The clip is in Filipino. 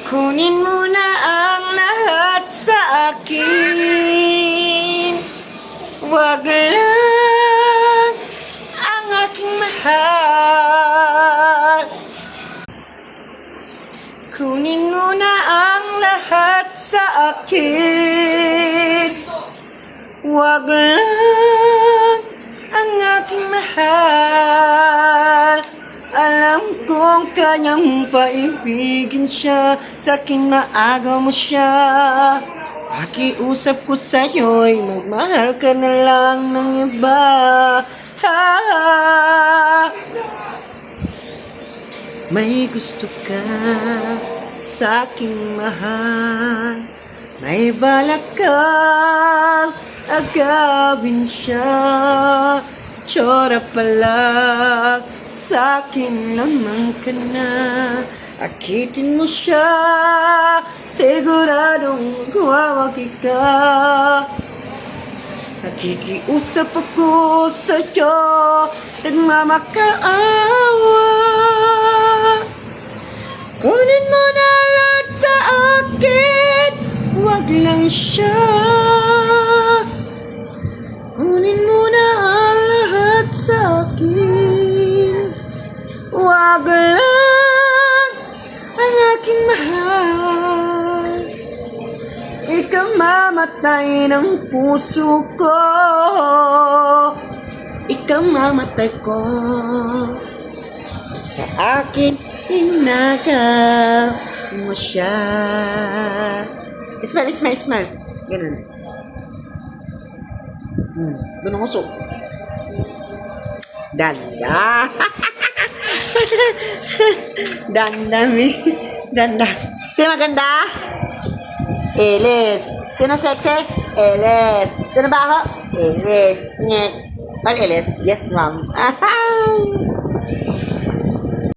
Kunin mo na ang lahat sa akin. Wag lang ang aking mahal. Kunin mo na ang lahat sa akin. Wag lang ang aking mahal. Alam kong kanyang paibigin siya, sa'kin maagaw mo siya. Pakiusap ko sa'yo'y magmahal ka na lang ng iba. Ha. May gusto ka sa'king mahal, may balak kang agawin siya. Tsura pala, sa'kin naman ka na. Akitin mo siya, siguradong magwawagi ka. Nakikiusap ako sa'yo, nagmamakaawa. Kunin mo na lahat sa akin, wag lang siya. Kunin mo na ang lahat sa akin, wag lang ang aking mahal. Ikaw mamatay ng puso ko, ikaw mamatay ko. Sa akin, inagaw mo siya. Smile, smile, smile. Ganun. Ganun uso. Danda. Danda, mi. Danda. Sino maganda? Elis. Sino sexy? Elis. Sino baho? Elis. Nyek. Well, Elis. Yes, ma'am.